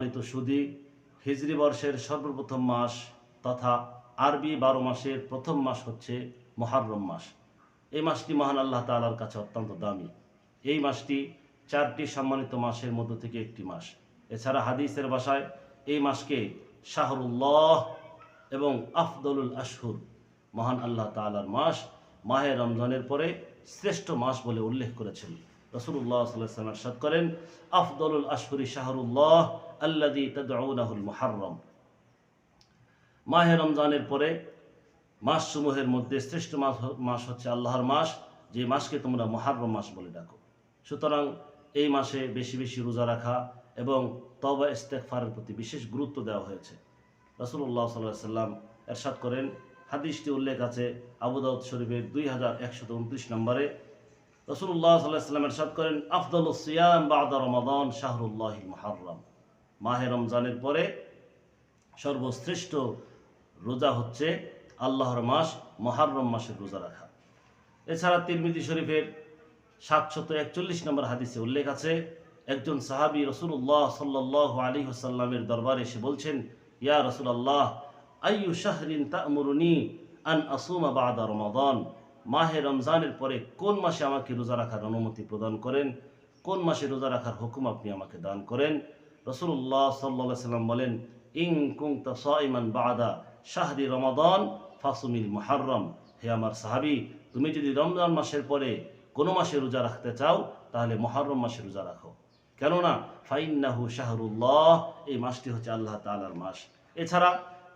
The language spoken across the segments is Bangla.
সুদী, হিজরি বর্ষের সর্বপ্রথম মাস তথা আরবি 12 মাসের প্রথম মাস হচ্ছে মুহররম মাস। এই মাসটি মহান আল্লাহ তাআলার কাছে অত্যন্ত দামি। এই মাসটি 4টি সম্মানিত মাসের মধ্য থেকে একটি মাস। এছাড়া হাদিসের ভাষায় এই মাসকে শাহরুল্লাহ এবং আফদলুল আশহুর, মহান আল্লাহ তাআলার মাস, মাহে রমজানের পরে শ্রেষ্ঠ মাস বলে উল্লেখ করেছেন। রাসূলুল্লাহ সাল্লাল্লাহু আলাইহি ওয়াসাল্লাম ইরশাদ করেন, আফদলুল আশহুরি শাহরুল্লাহ আল্লাযী তাদউনাহুল মুহররম। মাহে রমজানের পরে মাসসমূহের মধ্যে শ্রেষ্ঠ মাস হচ্ছে আল্লাহর মাস, যে মাসকে তোমরা মুহররম মাস বলে ডাকো। সুতরাং এই মাসে বেশি বেশি রোজা রাখা এবং তওবা ইস্তেগফারের প্রতি বিশেষ গুরুত্ব দেওয়া হয়েছে। রাসূলুল্লাহ সাল্লাল্লাহু আলাইহি ওয়াসাল্লাম ইরশাদ করেন, হাদিসটি উল্লেখ আছে আবু দাউদ শরীফের 2129 নম্বরে। রাসূলুল্লাহ সাল্লাল্লাহু আলাইহি ওয়াসাল্লাম ইরশাদ করেন, আফদালুস সিয়াম বা'দা রমাদান শাহরুল্লাহিল মুহররম। মাহে রমজানের পরে সর্বশ্রেষ্ঠ রোজা হচ্ছে আল্লাহর মাস মুহররম মাসের রোজা রাখা। এছাড়া তিরমিজি শরীফের 741 নম্বর হাদিসে উল্লেখ আছে, একজন সাহাবী রাসূলুল্লাহ সাল্লাল্লাহু আলাইহি ওয়াসাল্লামের দরবারে এসে বলছেন, ইয়া রাসূলুল্লাহ, আইয়ু শাহরিন তা'মুরুনি আন আসুমা বা'দা রমাদান। মাহে রমজানের পরে কোন মাসে আমাকে রোজা রাখার অনুমতি প্রদান করেন, কোন মাসে রোজা রাখার হুকুম আপনি আমাকে দান করেন। রাসূলুল্লাহ সাল্লাল্লাহু আলাইহি ওয়াসাল্লাম বলেন, ইন কুনতা সাইমান বা'দা শাহরি রমাদান ফাসুমিল মুহররম। হে আমার সাহাবী, তুমি যদি রমজান মাসের পরে কোনো মাসে রোজা রাখতে চাও তাহলে মুহররম মাসে রোজা রাখো, কেননা ফাইন্নাহু শাহরুল্লাহ, এই মাসটি হচ্ছে আল্লাহ তাআলার মাস। এছাড়া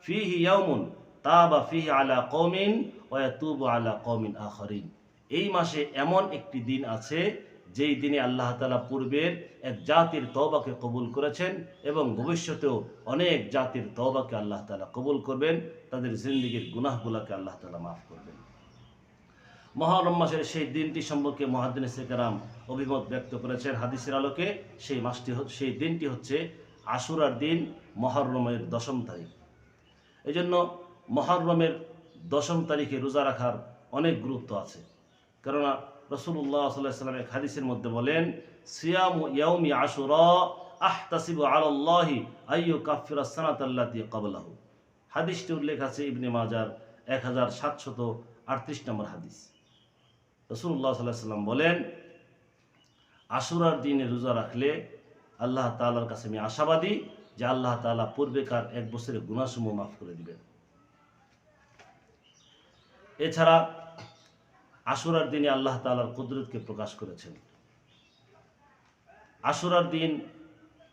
ফিহি ইয়াউমুন তাবা ফিহি আলা কওমিন ওয়া ইয়াতুবু আলা কওমিন আখারিন, এই মাসে এমন একটি দিন আছে যেই দিনে আল্লাহ তাআলা পূর্বের এক জাতির তওবাকে কবুল করেছেন এবং ভবিষ্যতেও অনেক জাতির তওবাকে আল্লাহ তাআলা কবুল করবেন, তাদের জিন্দেগীর গুনাহগুলোকে আল্লাহ তাআলা মাফ করবেন। মুহররম মাসের সেই দিনটি সম্পর্কে মুহাদ্দিসে কেরাম অভিমত ব্যক্ত করেছেন হাদিসের আলোকে। সেই দিনটি হচ্ছে আশুরার দিন, মুহররমের 10ম তারিখ। এই জন্য মুহররমের 10ম তারিখে রোজা রাখার অনেক গুরুত্ব আছে, কেননা রাসূলুল্লাহ সাল্লাল্লাহু আলাইহি ওয়াসাল্লাম এক হাদিসের মধ্যে বলেন, সিয়ামু ইয়াউমি আশুরা আহতাসিবু আলাল্লাহি আইয়ু কাফিরা সানাতাল্লাতী ক্বাবলাহু। হাদিসটি উল্লেখ আছে ইবনে মাজার 1738 নম্বর হাদিস। রাসূলুল্লাহ সাল্লাল্লাহু আলাইহি ওয়াসাল্লাম বলেন, আশুরার দিনে রোজা রাখলে আল্লাহ তাআলার কাছে আমি আশাবাদী যে আল্লাহ তাআলা পূর্বেকার এক বছরের গুনাহসমূহ মাফ করে দিবেন। এছাড়া আশুরার দিনে আল্লাহ তাআলার কুদরতকে প্রকাশ করেছেন। আশুরার দিন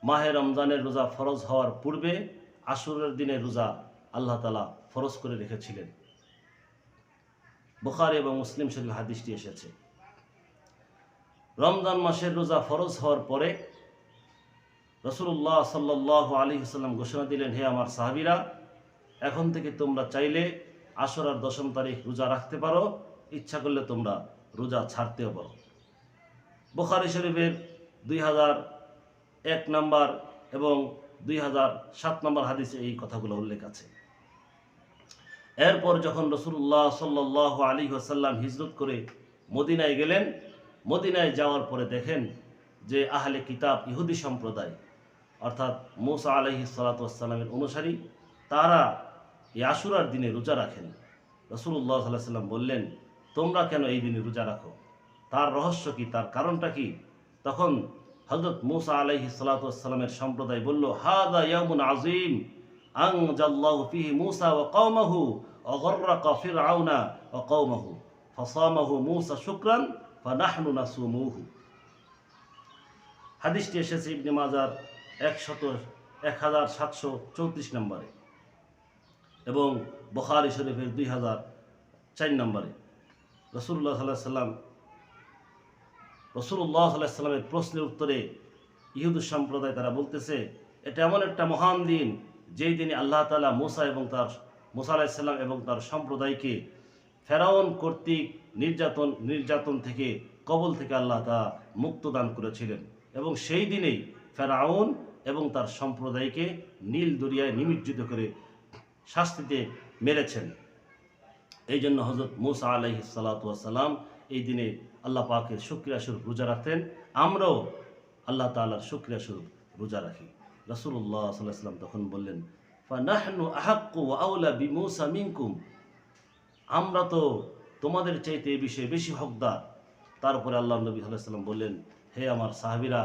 মাহে রমজানের রোজা ফরজ হওয়ার পূর্বে আশুরার দিনে রোজা আল্লাহ তাআলা ফরজ করে রেখেছিলেন। বুখারী এবং মুসলিম শরীফ হাদিসটি এসেছে। রমজান মাসের রোজা ফরজ হওয়ার পরে রাসূলুল্লাহ সাল্লাল্লাহু আলাইহি ওয়াসাল্লাম ঘোষণা দিলেন, হে আমার সাহাবীরা, এখন থেকে তোমরা চাইলে আশুরার 10ম তারিখ রোজা রাখতে পারো, ইচ্ছা করলে তোমরা রোজা ছাড়তেও পারো। বুখারী শরীফের 2001 নম্বর এবং 2007 নম্বর হাদিসে এই কথাগুলো উল্লেখ আছে। এরপর যখন রাসূলুল্লাহ সাল্লাল্লাহু আলাইহি ওয়াসাল্লাম হিজরত করে মদিনায় গেলেন, মদিনায় যাওয়ার পরে দেখেন যে আহলে কিতাব ইহুদি সম্প্রদায়, অর্থাৎ মূসা আলাইহিস সালাতু ওয়াস সালামের অনুসারী, তারা এই আশুরার দিনে রোজা রাখেন। রাসূলুল্লাহ সাল্লাল্লাহু আলাইহি ওয়াসাল্লাম বললেন, তোমরা কেন এই দিনে রোজা রাখো, তার রহস্য কি, তার কারণটা কি? তখন হযরত মূসা আলাইহিস সালাতু ওয়াস সালামের সম্প্রদায় বলল, হাযা ইয়াউমুন আযীম আনজাল্লাহু ফীহি মূসা ওয়া কওমাহু ওয়া গররাকা ফিরআউনা ওয়া কওমাহু ফাসামাহু মূসা শুকরান ফানাহনু নাসুমুহু। হাদিসটি এসেছে ইবনে মাজার 1734 নম্বরে এবং বুখারী শরীফের 2004 নম্বরে। রাসূলুল্লাহ সাল্লাল্লাহু আলাইহি ওয়াসাল্লামের প্রশ্নের উত্তরে ইহুদি সম্প্রদায় তারা বলতেছে, এটা এমন একটা মহান দিন যেই দিনে আল্লাহ তাআলা মূসা আলাইহিস সালাম এবং তার সম্প্রদায়কে ফেরাউন কর্তৃক নির্যাতন থেকে, কবল থেকে আল্লাহ তাআলা মুক্ত দান করেছিলেন এবং সেই দিনেই ফেরাউন এবং তার সম্প্রদায়কে নীল দরিয়ায় নিমজ্জিত করে শাস্তিতে মেরেছেন। এই জন্য হযরত মূসা আলাইহিস সালাতু ওয়াস সালাম এই দিনে আল্লাহ পাকের শুকরিয়া স্বরূপ রোজা রাখতেন। আমরাও আল্লাহ তাআলার শুকরিয়া স্বরূপ রোজা রাখি। রাসূলুল্লাহ সাল্লাল্লাহু আলাইহি ওয়াসাল্লাম তখন বললেন, ফানাহনু আহাক্কু ওয়া আউলা বিমূসা মিনকুম, আমরা তো তোমাদের চাইতে এই বিষয়ে বেশি হকদার। তারপরে আল্লাহ নবী সাল্লাল্লাহু আলাইহি ওয়াসাল্লাম বললেন, হে আমার সাহাবীরা,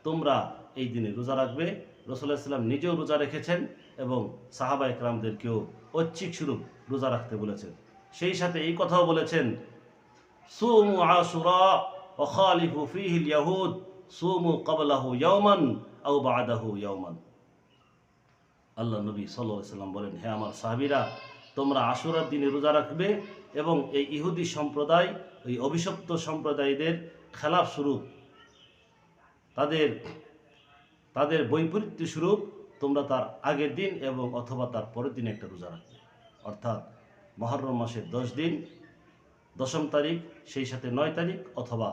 তোমরা এই দিনে রোজা রাখবে। রাসূলুল্লাহ সাল্লাল্লাহু আলাইহি ওয়াসাল্লাম নিজেও রোজা রেখেছেন এবং সাহাবায়ে কেরামদেরকেও ঐচ্ছিক স্বরূপ রোজা রাখতে বলেছেন। সেই সাথে এই কথাও বলেছেন, সুমু আশুরা ওয়া খালিফু ফীহি আল-ইয়াহুদ, সুমু ক্বাবলাহু ইয়াওমান আও বা'দাহু ইয়াওমান। আল্লাহ নবী সাল্লাল্লাহু আলাইহি ওয়াসাল্লাম বলেন, হে আমার সাহাবীরা, তোমরা আশুরার দিনে রোজা রাখবে এবং এই ইহুদি সম্প্রদায়, এই অভিশপ্ত সম্প্রদায়দের খেলাফ স্বরূপ, তাদের বৈপরীত্য স্বরূপ তোমরা তার আগের দিন এবং অথবা তার পরের দিন একটা রোজা রাখবে। অর্থাৎ মুহররম মাসের 10 দিন, 10ম তারিখ, সেই সাথে 9 তারিখ অথবা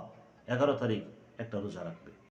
11 তারিখ একটা রোজা রাখবে।